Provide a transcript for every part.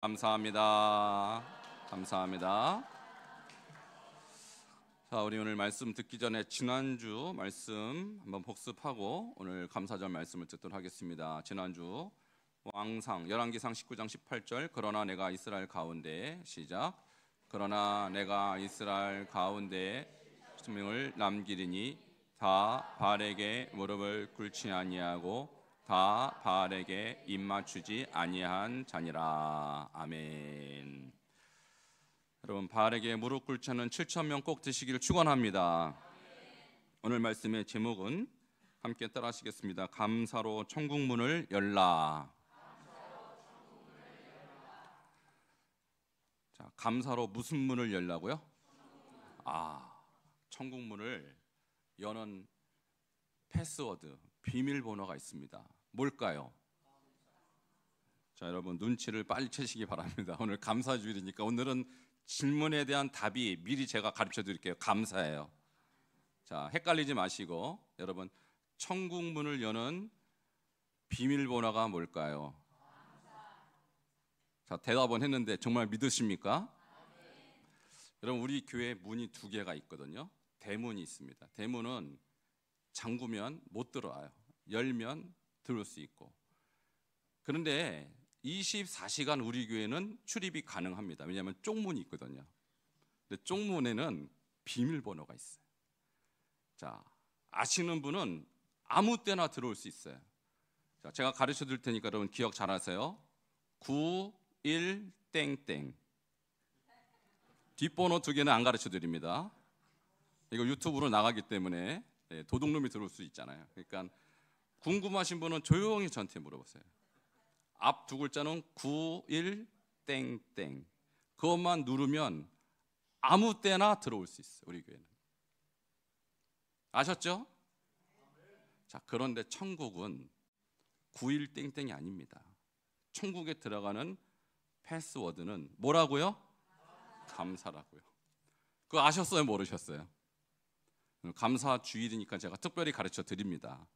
감사합니다. 감사합니다. 자, 우리 오늘 말씀 듣기 전에 지난주 말씀 한번 복습하고 오늘 감사절 말씀을 듣도록 하겠습니다. 지난주 왕상 열왕기상 19장 18절 그러나 내가 이스라엘 가운데 시작. 그러나 내가 이스라엘 가운데 생명을 남기리니 다 바알에게 무릎을 꿇지 아니하고 다 바알에게 입맞추지 아니한 자니라. 아멘. 여러분, 바알에게 무릎 꿇지 않은 7,000명 꼭 되시기를 축원합니다. 오늘 말씀의 제목은 함께 따라하시겠습니다. 감사로 천국문을 열라. 자, 감사로 무슨 문을 열라고요? 천국문을 여는 패스워드, 비밀번호가 있습니다. 뭘까요? 자, 여러분 눈치를 빨리 채시기 바랍니다. 오늘 감사주일이니까 오늘은 질문에 대한 답이 미리 제가 가르쳐 드릴게요. 감사예요. 자, 헷갈리지 마시고 여러분, 천국 문을 여는 비밀번호가 뭘까요? 자, 대답은 했는데 정말 믿으십니까? 여러분, 우리 교회 문이 두 개가 있거든요. 대문이 있습니다. 대문은 잠그면 못 들어와요. 열면 들어올 수 있고. 그런데 24시간 우리 교회는 출입이 가능합니다. 왜냐하면 쪽문이 있거든요. 근데 쪽문에는 비밀번호가 있어요. 자, 아시는 분은 아무 때나 들어올 수 있어요. 자, 제가 가르쳐 드릴 테니까 여러분 기억 잘 하세요. 91땡땡. 뒷번호 두 개는 안 가르쳐 드립니다. 이거 유튜브로 나가기 때문에 도둑놈이 들어올 수 있잖아요. 그러니까 궁금하신 분은 조용히 저한테 물어보세요. 앞 두 글자는 91땡땡. 그것만 누르면 아무 때나 들어올 수 있어요. 우리 교회는. 아셨죠? 자, 그런데 천국은 91땡땡이 아닙니다. 천국에 들어가는 패스워드는 뭐라고요? 감사라고요. 그거 아셨어요? 모르셨어요? 감사 주일이니까 제가 특별히 가르쳐 드립니다.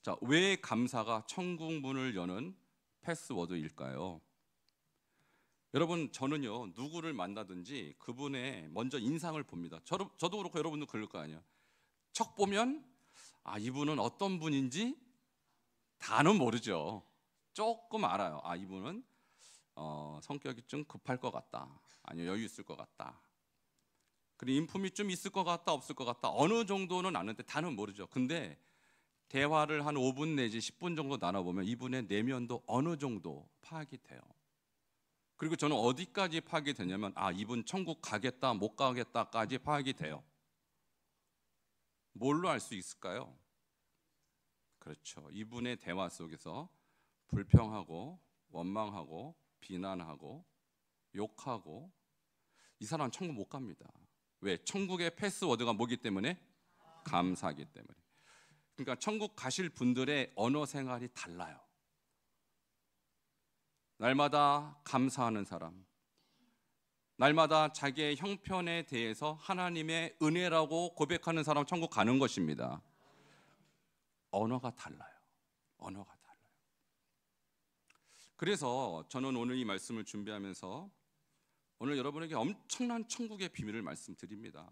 자, 왜 감사가 천국 문을 여는 패스워드일까요? 여러분, 저는요 누구를 만나든지 그분의 먼저 인상을 봅니다. 저도 그렇고 여러분도 그럴 거 아니에요. 척 보면 이분은 어떤 분인지 다는 모르죠. 조금 알아요. 이분은 성격이 좀 급할 것 같다. 아니요, 여유 있을 것 같다. 그리고 인품이 좀 있을 것 같다, 없을 것 같다. 어느 정도는 아는데 다는 모르죠. 근데 대화를 한 5분 내지 10분 정도 나눠보면 이분의 내면도 어느 정도 파악이 돼요. 그리고 저는 어디까지 파악이 되냐면 이분 천국 가겠다, 못 가겠다까지 파악이 돼요. 뭘로 알 수 있을까요? 그렇죠. 이분의 대화 속에서 불평하고 원망하고 비난하고 욕하고 이 사람은 천국 못 갑니다. 왜? 천국의 패스워드가 뭐기 때문에? 감사하기 때문에. 그러니까 천국 가실 분들의 언어 생활이 달라요. 날마다 감사하는 사람, 날마다 자기의 형편에 대해서 하나님의 은혜라고 고백하는 사람 천국 가는 것입니다. 언어가 달라요. 언어가 달라요. 그래서 저는 오늘 이 말씀을 준비하면서 오늘 여러분에게 엄청난 천국의 비밀을 말씀드립니다.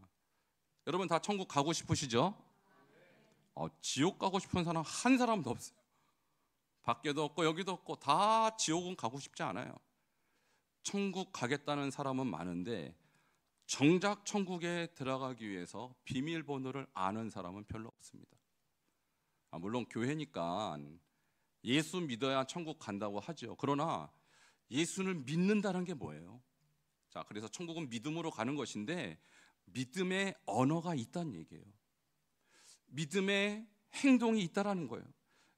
여러분 다 천국 가고 싶으시죠? 지옥 가고 싶은 사람 한 사람도 없어요. 밖에도 없고 여기도 없고 다 지옥은 가고 싶지 않아요. 천국 가겠다는 사람은 많은데 정작 천국에 들어가기 위해서 비밀번호를 아는 사람은 별로 없습니다. 물론 교회니까 예수 믿어야 천국 간다고 하죠. 그러나 예수를 믿는다는 게 뭐예요? 자, 그래서 천국은 믿음으로 가는 것인데 믿음의 언어가 있다는 얘기예요. 믿음의 행동이 있다라는 거예요.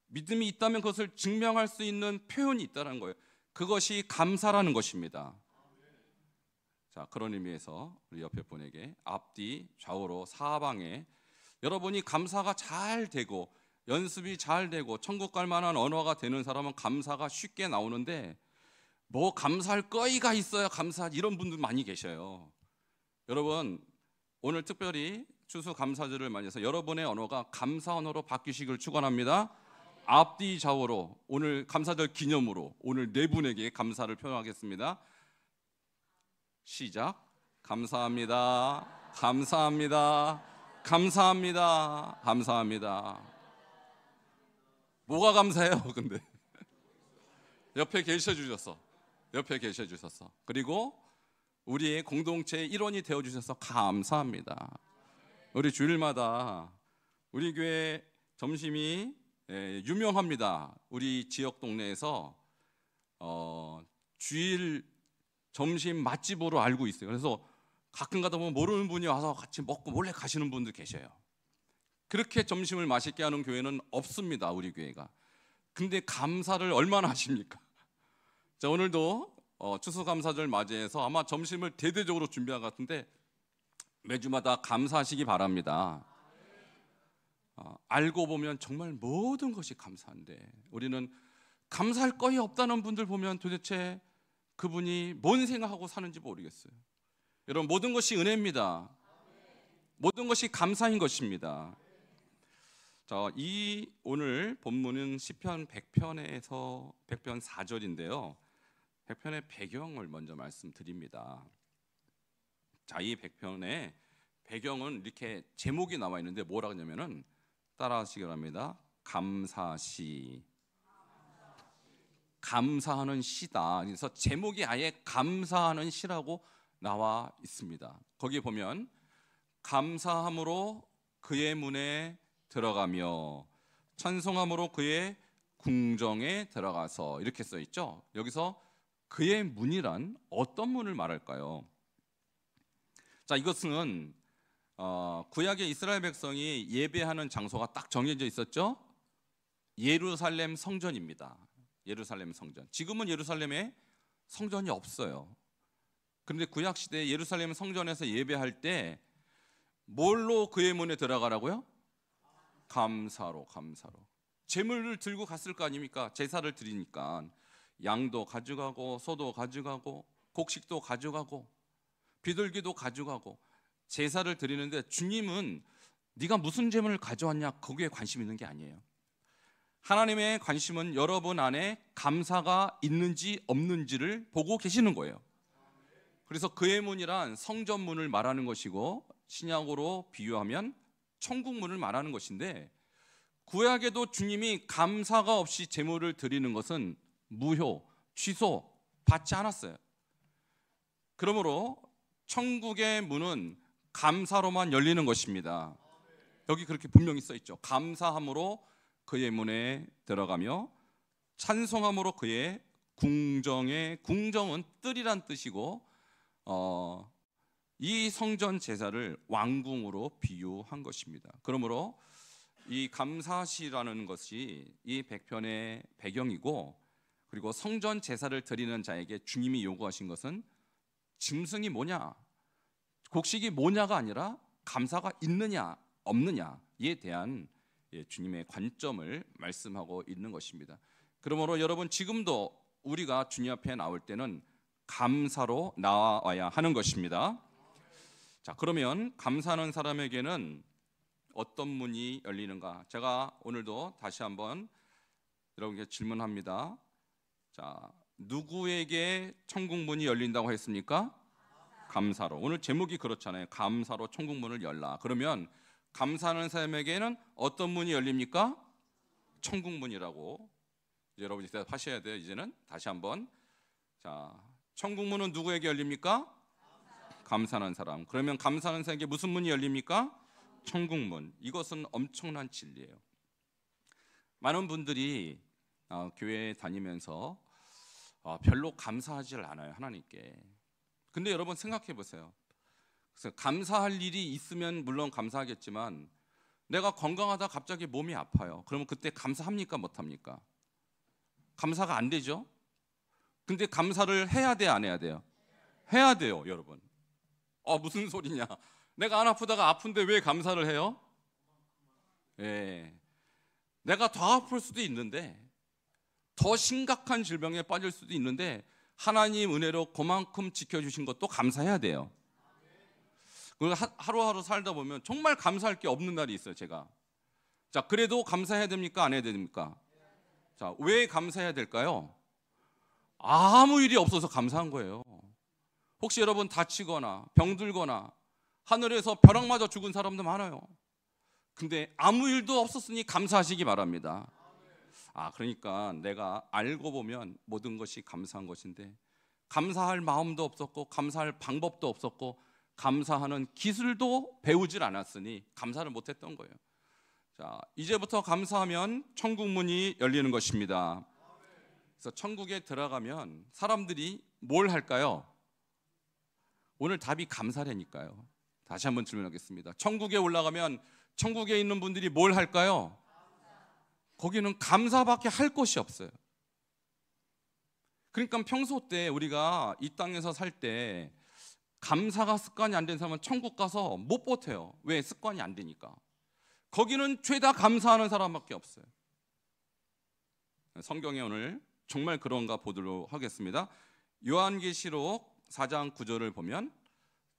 믿음이 있다면 그것을 증명할 수 있는 표현이 있다라는 거예요. 그것이 감사라는 것입니다. 자, 그런 의미에서 우리 옆에 분에게 앞뒤 좌우로 사방에 여러분이 감사가 잘 되고 연습이 잘 되고 천국 갈 만한 언어가 되는 사람은 감사가 쉽게 나오는데 뭐 감사할 거이가 있어야 감사 이런 분들 많이 계셔요. 여러분 오늘 특별히 추수감사절을 맞이해서 여러분의 언어가 감사 언어로 바뀌시길 축원합니다. 앞뒤 좌우로 오늘 감사절 기념으로 오늘 네 분에게 감사를 표현하겠습니다. 시작. 감사합니다. 감사합니다. 감사합니다. 감사합니다. 뭐가 감사해요? 근데 옆에 계셔 주셨어. 옆에 계셔 주셨어. 그리고 우리의 공동체의 일원이 되어 주셔서 감사합니다. 우리 주일마다 우리 교회 점심이 유명합니다. 우리 지역 동네에서 주일 점심 맛집으로 알고 있어요. 그래서 가끔 가다 보면 모르는 분이 와서 같이 먹고 몰래 가시는 분도 계셔요. 그렇게 점심을 맛있게 하는 교회는 없습니다. 우리 교회가. 근데 감사를 얼마나 하십니까? 자, 오늘도 추수감사절 맞이해서 아마 점심을 대대적으로 준비한 것 같은데 매주마다 감사하시기 바랍니다. 알고 보면 정말 모든 것이 감사한데 우리는 감사할 거이 없다는 분들 보면 도대체 그분이 뭔 생각하고 사는지 모르겠어요. 여러분, 모든 것이 은혜입니다. 모든 것이 감사인 것입니다. 자, 이 오늘 본문은 시편 100편에서 100편 4절인데요. 100편의 배경을 먼저 말씀드립니다. 자, 이 100편의 배경은 이렇게 제목이 나와 있는데 뭐라 하냐면은 따라하시기 바랍니다. 감사시. 감사하는 시다. 그래서 제목이 아예 감사하는 시라고 나와 있습니다. 거기에 보면 감사함으로 그의 문에 들어가며 찬송함으로 그의 궁정에 들어가서 이렇게 써 있죠. 여기서 그의 문이란 어떤 문을 말할까요? 자, 이것은 구약의 이스라엘 백성이 예배하는 장소가 딱 정해져 있었죠. 예루살렘 성전입니다. 예루살렘 성전. 지금은 예루살렘에 성전이 없어요. 그런데 구약 시대 예루살렘 성전에서 예배할 때 뭘로 그의 문에 들어가라고요? 감사로, 감사로. 제물을 들고 갔을 거 아닙니까? 제사를 드리니까 양도 가져가고 소도 가져가고 곡식도 가져가고 비둘기도 가져가고 제사를 드리는데 주님은 네가 무슨 제물을 가져왔냐 거기에 관심 있는 게 아니에요. 하나님의 관심은 여러분 안에 감사가 있는지 없는지를 보고 계시는 거예요. 그래서 그의 문이란 성전문을 말하는 것이고 신약으로 비유하면 천국문을 말하는 것인데 구약에도 주님이 감사가 없이 제물을 드리는 것은 무효, 취소, 받지 않았어요. 그러므로 천국의 문은 감사로만 열리는 것입니다. 여기 그렇게 분명히 써 있죠. 감사함으로 그의 문에 들어가며 찬송함으로 그의 궁정에, 궁정은 뜰이란 뜻이고 이 성전 제사를 왕궁으로 비유한 것입니다. 그러므로 이 감사시라는 것이 이 100편의 배경이고 그리고 성전 제사를 드리는 자에게 주님이 요구하신 것은 짐승이 뭐냐, 곡식이 뭐냐가 아니라 감사가 있느냐 없느냐에 대한 주님의 관점을 말씀하고 있는 것입니다. 그러므로 여러분 지금도 우리가 주님 앞에 나올 때는 감사로 나와야 하는 것입니다. 자, 그러면 감사하는 사람에게는 어떤 문이 열리는가? 제가 오늘도 다시 한번 여러분께 질문합니다. 자, 누구에게 천국 문이 열린다고 했습니까? 감사로. 오늘 제목이 그렇잖아요. 감사로 천국 문을 열라. 그러면 감사하는 사람에게는 어떤 문이 열립니까? 천국 문이라고 여러분이 대답하셔야 돼요. 이제는 다시 한번. 자, 천국 문은 누구에게 열립니까? 감사하는 사람. 그러면 감사하는 사람에게 무슨 문이 열립니까? 천국 문. 이것은 엄청난 진리예요. 많은 분들이 교회에 다니면서 별로 감사하지 않아요, 하나님께. 근데 여러분 생각해 보세요. 그래서 감사할 일이 있으면 물론 감사하겠지만 내가 건강하다 갑자기 몸이 아파요. 그러면 그때 감사합니까? 못합니까? 감사가 안 되죠. 근데 감사를 해야 돼, 안 해야 돼요? 해야 돼요, 여러분. 무슨 소리냐? 내가 안 아프다가 아픈데 왜 감사를 해요? 내가 더 아플 수도 있는데 더 심각한 질병에 빠질 수도 있는데 하나님 은혜로 그만큼 지켜주신 것도 감사해야 돼요. 그리고 하루하루 살다 보면 정말 감사할 게 없는 날이 있어요. 제가. 자, 그래도 감사해야 됩니까? 안 해야 됩니까? 자, 왜 감사해야 될까요? 아무 일이 없어서 감사한 거예요. 혹시 여러분 다치거나 병들거나 하늘에서 벼락 맞아 죽은 사람도 많아요. 근데 아무 일도 없었으니 감사하시기 바랍니다. 그러니까 내가 알고 보면 모든 것이 감사한 것인데 감사할 마음도 없었고 감사할 방법도 없었고 감사하는 기술도 배우질 않았으니 감사를 못했던 거예요. 자, 이제부터 감사하면 천국 문이 열리는 것입니다. 그래서 천국에 들어가면 사람들이 뭘 할까요? 오늘 답이 감사라니까요. 다시 한번 질문하겠습니다. 천국에 올라가면 천국에 있는 분들이 뭘 할까요? 거기는 감사밖에 할 것이 없어요. 그러니까 평소 때 우리가 이 땅에서 살 때 감사가 습관이 안 된 사람은 천국 가서 못 버텨요. 왜? 습관이 안 되니까. 거기는 죄다 감사하는 사람밖에 없어요. 성경에 오늘 정말 그런가 보도록 하겠습니다. 요한계시록 4장 9절을 보면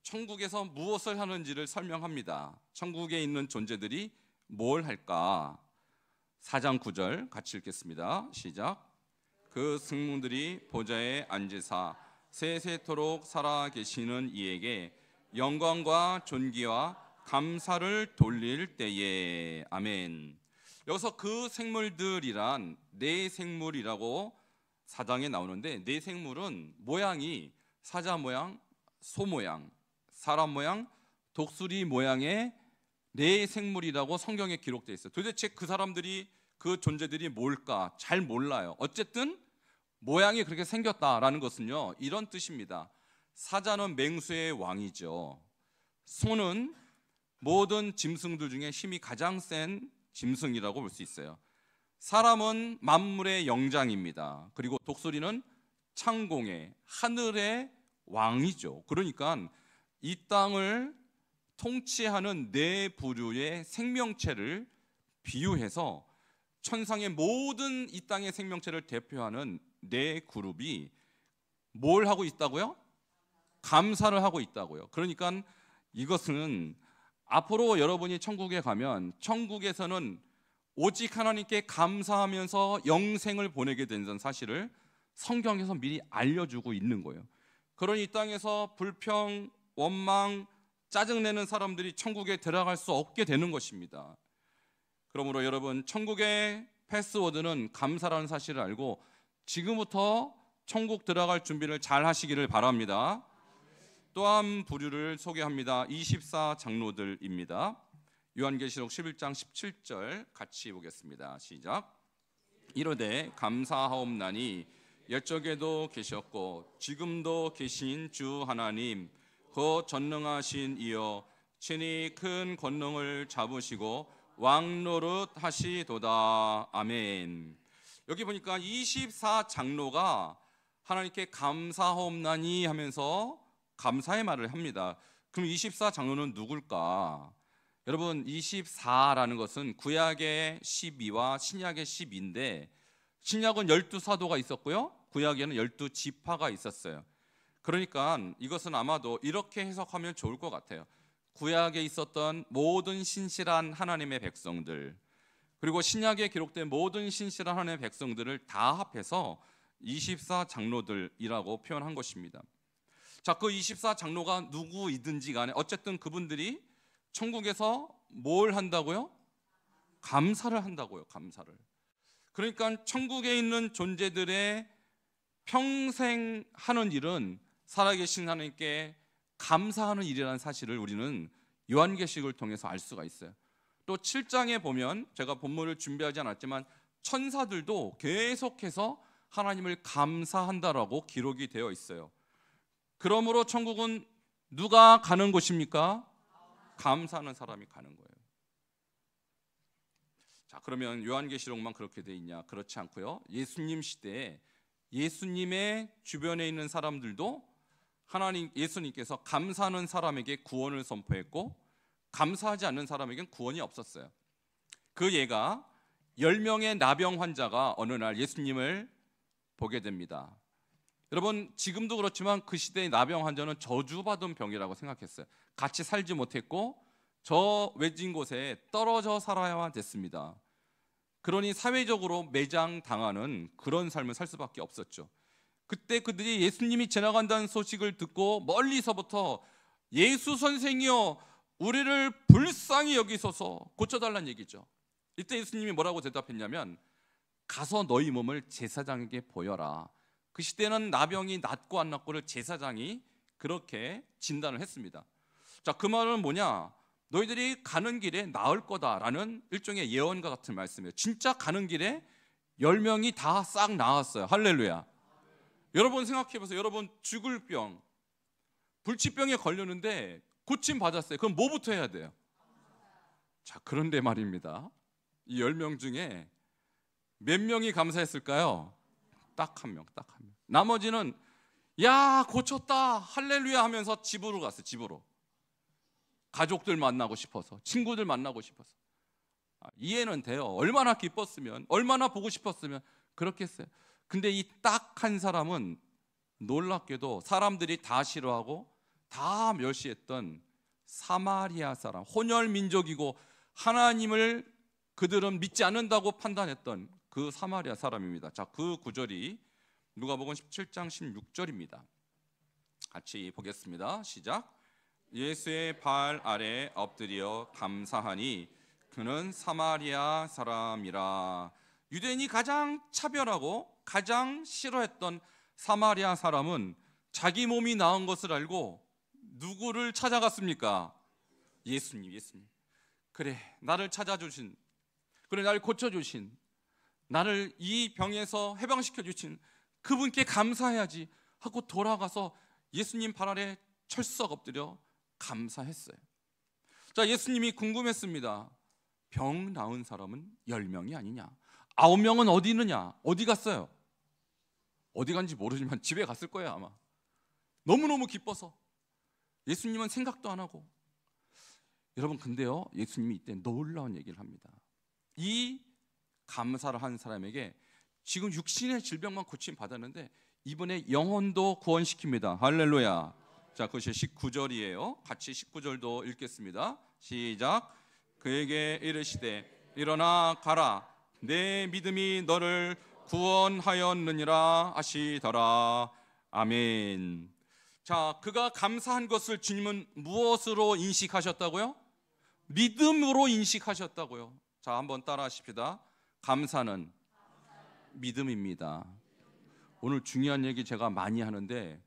천국에서 무엇을 하는지를 설명합니다. 천국에 있는 존재들이 뭘 할까? 4장 9절 같이 읽겠습니다. 시작. 그 승무들이 보좌에 앉으사 세세토록 살아계시는 이에게 영광과 존귀와 감사를 돌릴 때에. 아멘. 여기서 그 생물들이란 네 생물이라고 4장에 나오는데, 네 생물은 모양이 사자 모양, 소 모양, 사람 모양, 독수리 모양의 네 생물이라고 성경에 기록되어 있어요. 도대체 그 사람들이, 그 존재들이 뭘까 잘 몰라요. 어쨌든 모양이 그렇게 생겼다라는 것은요, 이런 뜻입니다. 사자는 맹수의 왕이죠. 소는 모든 짐승들 중에 힘이 가장 센 짐승이라고 볼 수 있어요. 사람은 만물의 영장입니다. 그리고 독수리는 창공의 하늘의 왕이죠. 그러니까 이 땅을 통치하는 네 부류의 생명체를 비유해서 천상의 모든 이 땅의 생명체를 대표하는 네 그룹이 뭘 하고 있다고요? 감사를 하고 있다고요. 그러니까 이것은 앞으로 여러분이 천국에 가면 천국에서는 오직 하나님께 감사하면서 영생을 보내게 된다는 사실을 성경에서 미리 알려주고 있는 거예요. 그러니 이 땅에서 불평, 원망, 짜증내는 사람들이 천국에 들어갈 수 없게 되는 것입니다. 그러므로 여러분, 천국의 패스워드는 감사라는 사실을 알고 지금부터 천국 들어갈 준비를 잘 하시기를 바랍니다. 또 한 부류를 소개합니다. 24장로들입니다. 요한계시록 11장 17절 같이 보겠습니다. 시작. 이르되 감사하옵나니 옛적에도 계셨고 지금도 계신 주 하나님 그 전능하신 이여 친히 큰 권능을 잡으시고 왕노릇 하시도다. 아멘. 여기 보니까 24장로가 하나님께 감사하옵나니 하면서 감사의 말을 합니다. 그럼 24장로는 누굴까? 여러분, 24라는 것은 구약의 12와 신약의 12인데 신약은 12사도가 있었고요, 구약에는 12지파가 있었어요. 그러니까 이것은 아마도 이렇게 해석하면 좋을 것 같아요. 구약에 있었던 모든 신실한 하나님의 백성들, 그리고 신약에 기록된 모든 신실한 하나님의 백성들을 다 합해서 24장로들이라고 표현한 것입니다. 자, 그 24장로가 누구이든지 간에 어쨌든 그분들이 천국에서 뭘 한다고요? 감사를 한다고요. 감사를. 그러니까 천국에 있는 존재들의 평생 하는 일은 살아계신 하나님께 감사하는 일이라는 사실을 우리는 요한계시록을 통해서 알 수가 있어요. 또 7장에 보면, 제가 본문을 준비하지 않았지만 천사들도 계속해서 하나님을 감사한다라고 기록이 되어 있어요. 그러므로 천국은 누가 가는 곳입니까? 감사하는 사람이 가는 거예요. 자, 그러면 요한계시록만 그렇게 돼 있냐? 그렇지 않고요. 예수님 시대에 예수님의 주변에 있는 사람들도 예수님께서 감사하는 사람에게 구원을 선포했고 감사하지 않는 사람에겐 구원이 없었어요. 그 예가 10명의 나병 환자가 어느 날 예수님을 보게 됩니다. 여러분, 지금도 그렇지만 그 시대의 나병 환자는 저주받은 병이라고 생각했어요. 같이 살지 못했고 저 외진 곳에 떨어져 살아야 됐습니다. 그러니 사회적으로 매장당하는 그런 삶을 살 수밖에 없었죠. 그때 그들이 예수님이 지나간다는 소식을 듣고 멀리서부터 예수 선생이여 우리를 불쌍히 여기소서 고쳐달라는 얘기죠. 이때 예수님이 뭐라고 대답했냐면 가서 너희 몸을 제사장에게 보여라. 그 시대는 나병이 낫고 안 낫고를 제사장이 그렇게 진단을 했습니다. 자, 그 말은 뭐냐? 너희들이 가는 길에 나을 거다라는 일종의 예언과 같은 말씀이에요. 진짜 가는 길에 10명이 다 싹 나았어요. 할렐루야. 여러분 생각해 보세요. 여러분 죽을 병, 불치병에 걸렸는데 고침 받았어요. 그럼 뭐부터 해야 돼요? 자, 그런데 말입니다. 이 10명 중에 몇 명이 감사했을까요? 딱 한 명, 딱 한 명. 나머지는 야 고쳤다 할렐루야 하면서 집으로 갔어요. 집으로. 가족들 만나고 싶어서, 친구들 만나고 싶어서. 이해는 돼요. 얼마나 기뻤으면, 얼마나 보고 싶었으면 그렇게 했어요. 근데 이 딱 한 사람은 놀랍게도 사람들이 다 싫어하고 다 멸시했던 사마리아 사람, 혼혈 민족이고 하나님을 그들은 믿지 않는다고 판단했던 그 사마리아 사람입니다. 자, 그 구절이 누가복음 17장 16절입니다. 같이 보겠습니다. 시작. 예수의 발 아래 엎드려 감사하니 그는 사마리아 사람이라. 유대인이 가장 차별하고 가장 싫어했던 사마리아 사람은 자기 몸이 나은 것을 알고 누구를 찾아갔습니까? 예수님. 그래, 나를 찾아주신, 그래 나를 고쳐주신, 나를 이 병에서 해방시켜주신 그분께 감사해야지 하고 돌아가서 예수님 발 아래 철썩 엎드려 감사했어요. 자, 예수님이 궁금했습니다. 병 나은 사람은 10명이 아니냐? 9명은 어디 있느냐? 어디 갔어요? 어디 간지 모르지만 집에 갔을 거예요 아마. 너무너무 기뻐서 예수님은 생각도 안 하고. 여러분 근데요, 예수님이 이때 놀라운 얘기를 합니다. 이 감사를 한 사람에게 지금 육신의 질병만 고침 받았는데 이번에 영혼도 구원시킵니다. 할렐루야. 자, 그것이 19절이에요. 같이 19절도 읽겠습니다. 시작. 그에게 이르시되 일어나 가라, 내 믿음이 너를 구원하였느니라 하시더라. 아멘. 자, 그가 감사한 것을 주님은 무엇으로 인식하셨다고요? 믿음으로 인식하셨다고요. 자, 한번 따라 하십시다. 감사는 믿음입니다. 오늘 중요한 얘기 제가 많이 하는데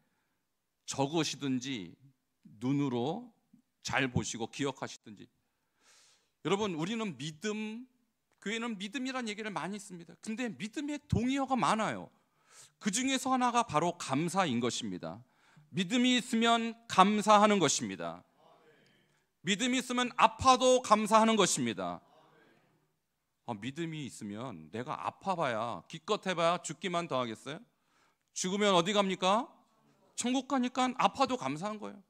적으시든지 눈으로 잘 보시고 기억하시든지. 여러분, 우리는 믿음, 교회는 믿음이란 얘기를 많이 씁니다. 근데 믿음의 동의어가 많아요. 그 중에서 하나가 바로 감사인 것입니다. 믿음이 있으면 감사하는 것입니다. 믿음이 있으면 아파도 감사하는 것입니다. 믿음이 있으면 내가 아파봐야, 기껏 해봐야 죽기만 더 하겠어요? 죽으면 어디 갑니까? 천국 가니까 아파도 감사한 거예요.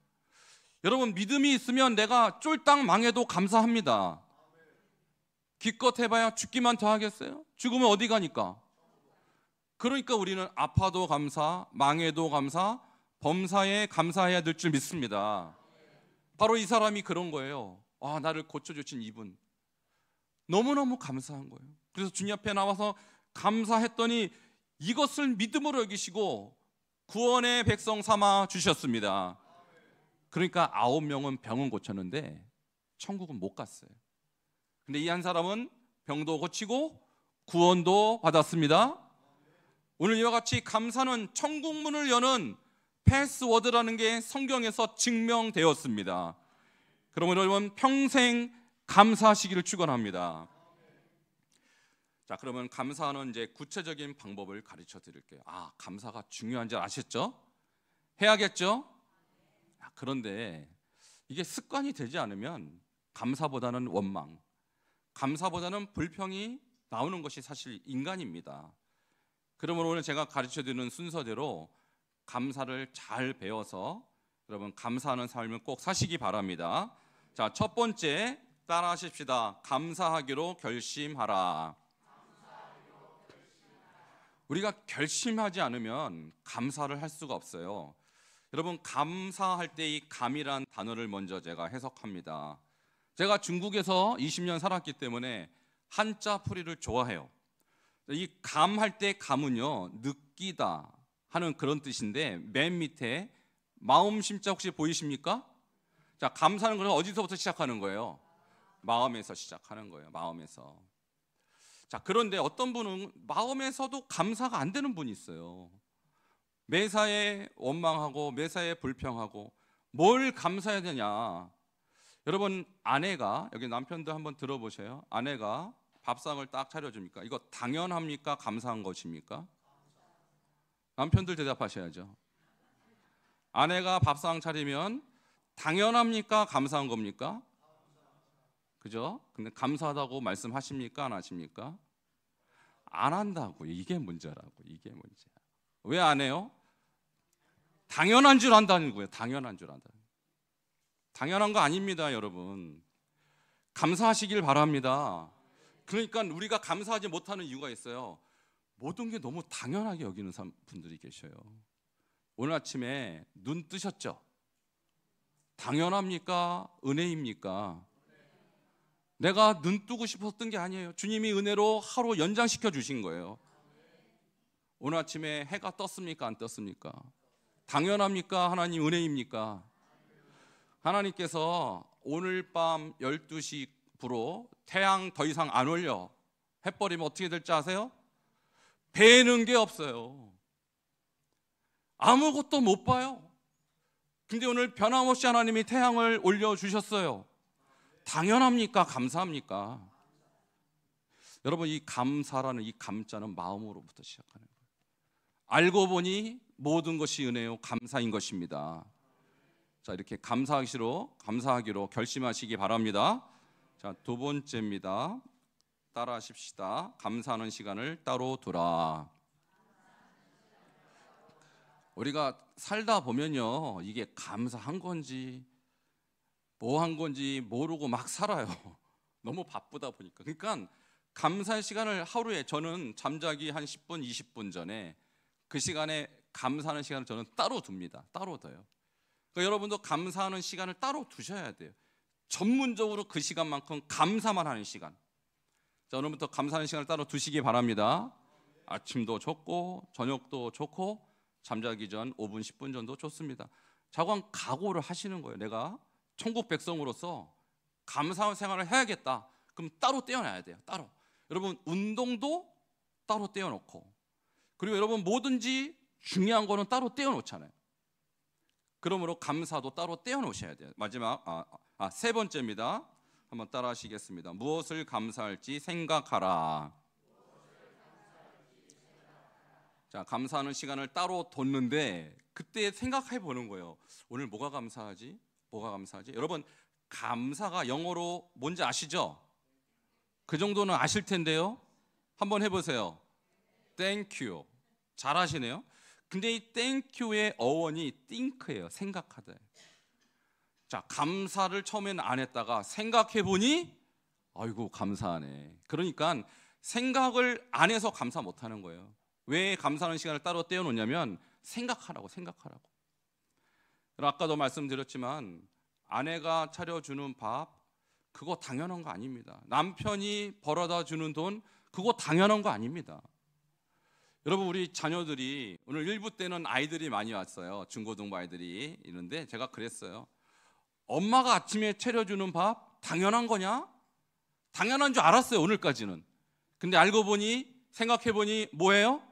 여러분, 믿음이 있으면 내가 쫄딱 망해도 감사합니다. 기껏 해봐야 죽기만 더 하겠어요? 죽으면 어디 가니까? 그러니까 우리는 아파도 감사, 망해도 감사, 범사에 감사해야 될 줄 믿습니다. 바로 이 사람이 그런 거예요. 나를 고쳐주신 이분 너무너무 감사한 거예요. 그래서 주님 앞에 나와서 감사했더니 이것을 믿음으로 여기시고 구원의 백성 삼아 주셨습니다. 그러니까 9명은 병은 고쳤는데 천국은 못 갔어요. 근데 이 한 사람은 병도 고치고 구원도 받았습니다. 오늘 이와 같이 감사는 천국문을 여는 패스워드라는 게 성경에서 증명되었습니다. 그러면 여러분 평생 감사하시기를 축원합니다. 자, 그러면 감사하는 이제 구체적인 방법을 가르쳐 드릴게요. 감사가 중요한지 아셨죠? 해야겠죠? 그런데 이게 습관이 되지 않으면 감사보다는 원망, 감사보다는 불평이 나오는 것이 사실 인간입니다. 그러면 오늘 제가 가르쳐 드리는 순서대로 감사를 잘 배워서 여러분 감사하는 삶을 꼭 사시기 바랍니다. 자, 첫 번째 따라 하십시다. 감사하기로 결심하라. 우리가 결심하지 않으면 감사를 할 수가 없어요. 여러분, 감사할 때 이 감이란 단어를 먼저 제가 해석합니다. 제가 중국에서 20년 살았기 때문에 한자 풀이를 좋아해요. 이 감할 때 감은요, 느끼다 하는 그런 뜻인데 맨 밑에 마음 심자 혹시 보이십니까? 자, 감사는 그럼 어디서부터 시작하는 거예요? 마음에서 시작하는 거예요. 마음에서. 자, 그런데 어떤 분은 마음에서도 감사가 안 되는 분이 있어요. 매사에 원망하고 매사에 불평하고 뭘 감사해야 되냐. 여러분, 아내가, 여기 남편들 한번 들어보세요. 아내가 밥상을 딱 차려줍니까? 이거 당연합니까? 감사한 것입니까? 남편들 대답하셔야죠. 아내가 밥상 차리면 당연합니까? 감사한 겁니까? 그죠? 근데 감사하다고 말씀하십니까? 안 하십니까? 안 한다고. 이게 문제라고. 이게 문제야. 왜 안 해요? 당연한 줄 안다는 거예요. 당연한 줄 안다. 당연한 거 아닙니다, 여러분. 감사하시길 바랍니다. 그러니까 우리가 감사하지 못하는 이유가 있어요. 모든 게 너무 당연하게 여기는 분들이 계셔요. 오늘 아침에 눈 뜨셨죠? 당연합니까? 은혜입니까? 내가 눈 뜨고 싶어서 뜬 게 아니에요. 주님이 은혜로 하루 연장시켜 주신 거예요. 오늘 아침에 해가 떴습니까? 안 떴습니까? 당연합니까? 하나님 은혜입니까? 하나님께서 오늘 밤 12시부로 태양 더 이상 안 올려 해버리면 어떻게 될지 아세요? 배는 게 없어요. 아무것도 못 봐요. 근데 오늘 변함없이 하나님이 태양을 올려주셨어요. 당연합니까? 감사합니까? 여러분, 이 감사라는 이 감자는 마음으로부터 시작하는 거예요. 알고 보니 모든 것이 은혜요 감사인 것입니다. 자, 이렇게 감사하기로 결심하시기 바랍니다. 자, 두 번째입니다. 따라 하십시다. 감사하는 시간을 따로 두라. 우리가 살다 보면요, 이게 감사한 건지 뭐 한 건지 모르고 막 살아요. 너무 바쁘다 보니까. 그러니까 감사의 시간을 하루에, 저는 잠자기 한 10분, 20분 전에 그 시간에 감사하는 시간을 저는 따로 둡니다. 따로 둬요. 그러니까 여러분도 감사하는 시간을 따로 두셔야 돼요. 전문적으로 그 시간만큼 감사만 하는 시간. 자, 오늘부터 감사하는 시간을 따로 두시기 바랍니다. 아침도 좋고 저녁도 좋고 잠자기 전 5분, 10분 정도 좋습니다. 자관 각오를 하시는 거예요. 내가 천국 백성으로서 감사한 생활을 해야겠다. 그럼 따로 떼어놔야 돼요. 따로. 여러분, 운동도 따로 떼어놓고, 그리고 여러분 뭐든지 중요한 거는 따로 떼어놓잖아요. 그러므로 감사도 따로 떼어놓으셔야 돼요. 마지막 세 번째입니다. 한번 따라 하시겠습니다. 무엇을 감사할지 생각하라. 자, 감사하는 시간을 따로 뒀는데 그때 생각해 보는 거예요. 오늘 뭐가 감사하지? 뭐가 감사하지? 여러분, 감사가 영어로 뭔지 아시죠? 그 정도는 아실 텐데요. 한번 해보세요. Thank you. 잘하시네요. 근데 이 Thank you의 어원이 think예요. 생각하다. 자, 감사를 처음에는 안 했다가 생각해 보니 아이고 감사하네. 그러니까 생각을 안 해서 감사 못 하는 거예요. 왜 감사하는 시간을 따로 떼어놓냐면 생각하라고. 아까도 말씀드렸지만 아내가 차려주는 밥, 그거 당연한 거 아닙니다. 남편이 벌어다 주는 돈, 그거 당연한 거 아닙니다. 여러분, 우리 자녀들이 오늘 1부 때는 아이들이 많이 왔어요. 중고등부 아이들이 있는데 제가 그랬어요. 엄마가 아침에 차려주는 밥 당연한 거냐? 당연한 줄 알았어요, 오늘까지는. 근데 알고 보니, 생각해 보니 뭐예요?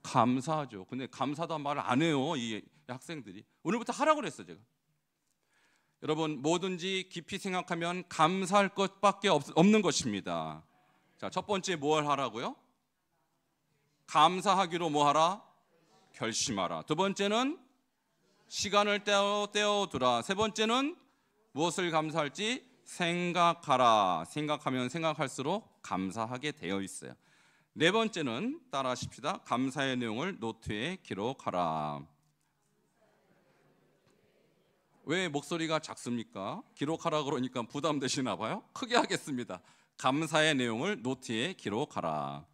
감사하죠. 근데 감사하다는 말을 안 해요, 이 학생들이. 오늘부터 하라고 그랬어요, 제가. 여러분, 뭐든지 깊이 생각하면 감사할 것밖에 없는 것입니다. 자, 첫 번째 뭘 하라고요? 감사하기로 뭐 하라? 결심하라. 두 번째는 시간을 떼어두라. 세 번째는 무엇을 감사할지 생각하라. 생각하면 생각할수록 감사하게 되어 있어요. 네 번째는 따라 하십시다. 감사의 내용을 노트에 기록하라. 왜 목소리가 작습니까? 기록하라 그러니까 부담되시나 봐요? 크게 하겠습니다. 감사의 내용을 노트에 기록하라.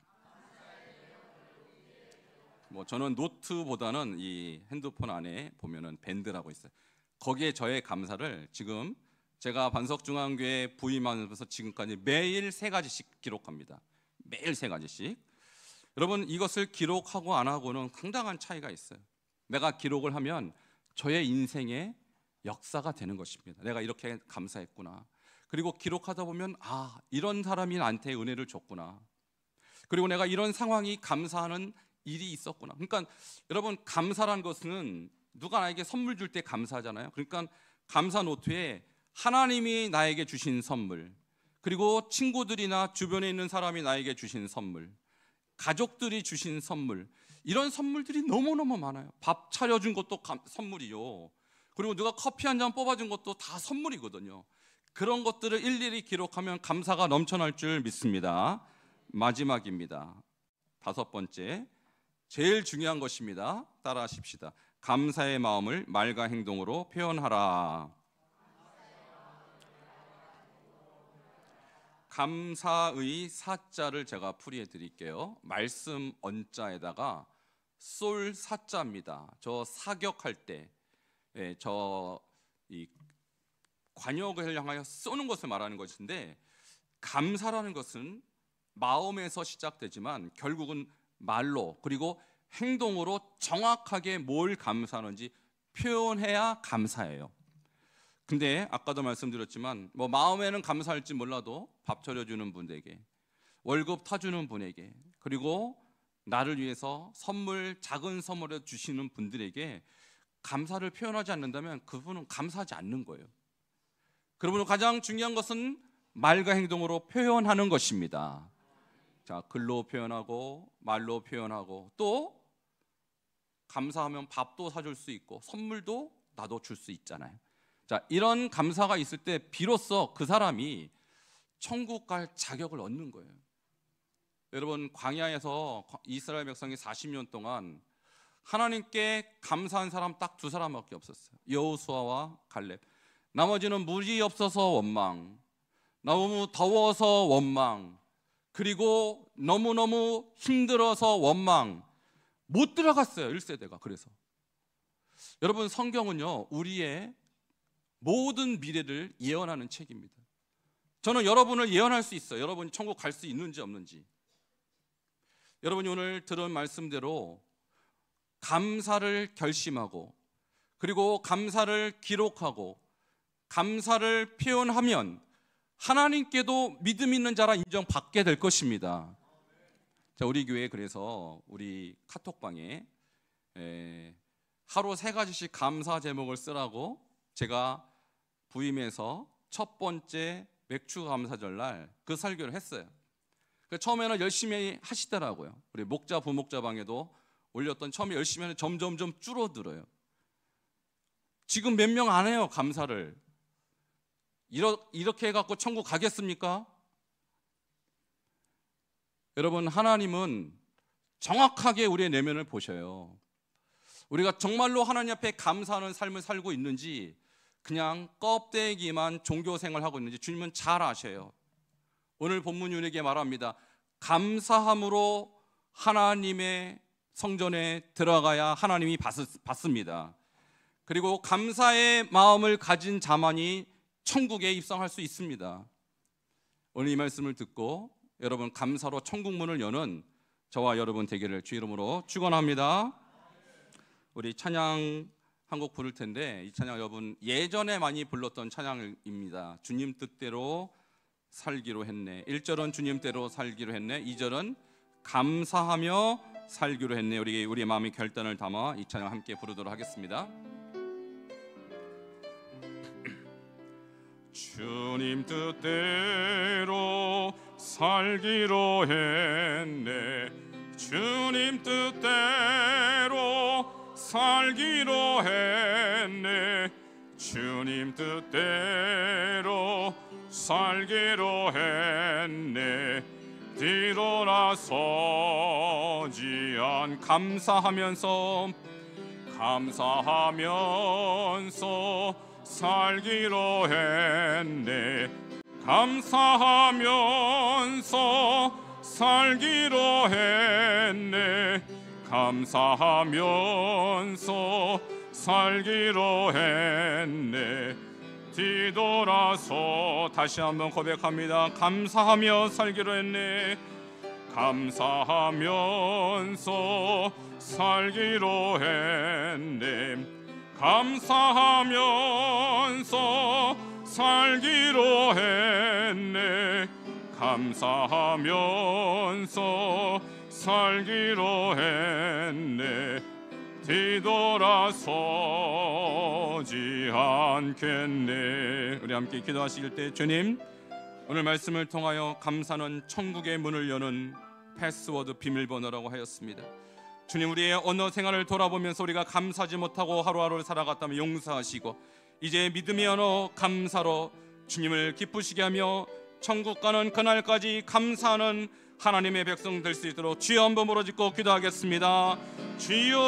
저는 노트보다는 이 핸드폰 안에 보면은 밴드라고 있어요. 거기에 저의 감사를 지금 제가 반석중앙교회 부임하면서 지금까지 매일 3가지씩 기록합니다. 매일 3가지씩. 여러분, 이것을 기록하고 안 하고는 상당한 차이가 있어요. 내가 기록을 하면 저의 인생의 역사가 되는 것입니다. 내가 이렇게 감사했구나. 그리고 기록하다 보면 이런 사람이 나한테 은혜를 줬구나. 그리고 내가 이런 상황이 감사하는 일이 있었구나. 그러니까 여러분, 감사란 것은 누가 나에게 선물 줄 때 감사하잖아요. 그러니까 감사 노트에 하나님이 나에게 주신 선물, 그리고 친구들이나 주변에 있는 사람이 나에게 주신 선물, 가족들이 주신 선물, 이런 선물들이 너무너무 많아요. 밥 차려준 것도 선물이요. 그리고 누가 커피 한 잔 뽑아준 것도 다 선물이거든요. 그런 것들을 일일이 기록하면 감사가 넘쳐날 줄 믿습니다. 마지막입니다. 5번째, 제일 중요한 것입니다. 따라하십시다. 감사의 마음을 말과 행동으로 표현하라. 감사의 사자를 제가 풀이해 드릴게요. 말씀 언자에다가 쏠 사자입니다. 저 사격할 때, 이 관역을 향하여 쏘는 것을 말하는 것인데, 감사라는 것은 마음에서 시작되지만 결국은 말로 그리고 행동으로 정확하게 뭘 감사하는지 표현해야 감사해요. 근데 아까도 말씀드렸지만 마음에는 감사할지 몰라도 밥 차려주는 분에게, 월급 타주는 분에게, 그리고 나를 위해서 작은 선물을 주시는 분들에게 감사를 표현하지 않는다면 그분은 감사하지 않는 거예요. 그러므로 가장 중요한 것은 말과 행동으로 표현하는 것입니다. 자, 글로 표현하고 말로 표현하고, 또 감사하면 밥도 사줄 수 있고 선물도 나도 줄 수 있잖아요. 자, 이런 감사가 있을 때 비로소 그 사람이 천국 갈 자격을 얻는 거예요. 여러분, 광야에서 이스라엘 백성이 40년 동안 하나님께 감사한 사람 딱 2사람밖에 없었어요. 여호수아와 갈렙. 나머지는 물이 없어서 원망, 너무 더워서 원망, 그리고 너무너무 힘들어서 원망, 못 들어갔어요, 1세대가. 그래서 여러분, 성경은요 우리의 모든 미래를 예언하는 책입니다. 저는 여러분을 예언할 수 있어요. 여러분이 천국 갈 수 있는지 없는지. 여러분이 오늘 들은 말씀대로 감사를 결심하고, 그리고 감사를 기록하고, 감사를 표현하면 하나님께도 믿음 있는 자라 인정받게 될 것입니다. 자, 우리 교회 그래서 우리 카톡방에 하루 3가지씩 감사 제목을 쓰라고 제가 부임해서 첫 번째 맥주 감사절 날 그 설교를 했어요. 처음에는 열심히 하시더라고요. 우리 목자 부목자방에도 올렸던, 처음에 열심히 하는 점점점 줄어들어요. 지금 몇 명 안 해요, 감사를. 이렇게 해갖고 천국 가겠습니까? 여러분, 하나님은 정확하게 우리의 내면을 보셔요. 우리가 정말로 하나님 앞에 감사하는 삶을 살고 있는지, 그냥 껍데기만 종교생활을 하고 있는지 주님은 잘 아셔요. 오늘 본문이 우리에게 말합니다. 감사함으로 하나님의 성전에 들어가야 하나님이 받습니다. 그리고 감사의 마음을 가진 자만이 천국에 입성할 수 있습니다. 오늘 이 말씀을 듣고 여러분 감사로 천국 문을 여는 저와 여러분 되기를 주 이름으로 축원합니다. 우리 찬양 한 곡 부를 텐데, 이 찬양 여러분 예전에 많이 불렀던 찬양입니다. 주님 뜻대로 살기로 했네. 1절은 주님 대로 살기로 했네. 2절은 감사하며 살기로 했네. 우리 마음의 결단을 담아 이 찬양 함께 부르도록 하겠습니다. 주님 뜻대로 살기로 했네. 주님 뜻대로 살기로 했네. 주님 뜻대로 살기로 했네. 뒤돌아서지 않 감사하면서 살기로 했네. 감사하면서 살기로 했네. 감사하면서 살기로 했네. 뒤돌아서 다시 한번 고백합니다. 감사하며 살기로 했네. 감사하면서 살기로 했네. 감사하면서 살기로 했네. 감사하면서 살기로 했네. 뒤돌아서지 않겠네. 우리 함께 기도하실 때, 주님, 오늘 말씀을 통하여 감사는 천국의 문을 여는 패스워드 비밀번호라고 하였습니다. 주님, 우리의 언어 생활을 돌아보면서 우리가 감사하지 못하고 하루하루를 살아갔다면 용서하시고, 이제 믿음의 언어 감사로 주님을 기쁘시게 하며 천국 가는 그날까지 감사하는 하나님의 백성 될 수 있도록 주여 한번 부르짖고 기도하겠습니다. 주여,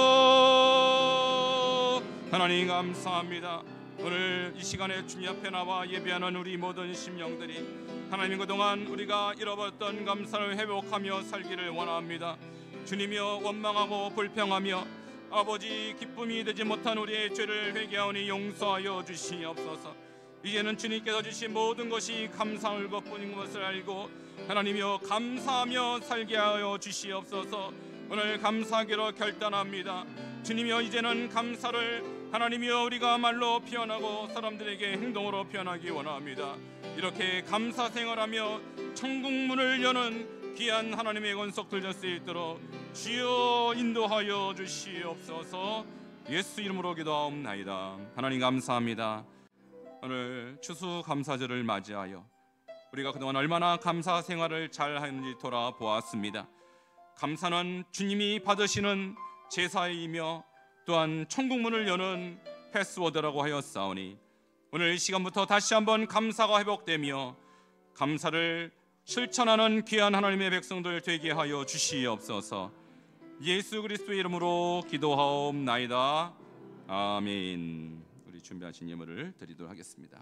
하나님 감사합니다. 오늘 이 시간에 주님 앞에 나와 예배하는 우리 모든 심령들이 하나님, 그동안 우리가 잃어버렸던 감사를 회복하며 살기를 원합니다. 주님이여, 원망하고 불평하며 아버지 기쁨이 되지 못한 우리의 죄를 회개하오니 용서하여 주시옵소서. 이제는 주님께서 주신 모든 것이 감사할 것뿐인 것을 알고 하나님이여 감사하며 살게 하여 주시옵소서. 오늘 감사하기로 결단합니다. 주님이여, 이제는 감사를 하나님이여 우리가 말로 표현하고 사람들에게 행동으로 표현하기 원합니다. 이렇게 감사 생활하며 천국 문을 여는 귀한 하나님의 권속들 될 수 있도록 주여 인도하여 주시옵소서. 예수 이름으로 기도하옵나이다. 하나님 감사합니다. 오늘 추수감사절을 맞이하여 우리가 그동안 얼마나 감사 생활을 잘 하는지 돌아보았습니다. 감사는 주님이 받으시는 제사이며 또한 천국문을 여는 패스워드라고 하였사오니, 오늘 이 시간부터 다시 한번 감사가 회복되며 감사를 실천하는 귀한 하나님의 백성들 되게 하여 주시옵소서. 예수 그리스도의 이름으로 기도하옵나이다. 아멘. 우리 준비하신 예물을 드리도록 하겠습니다.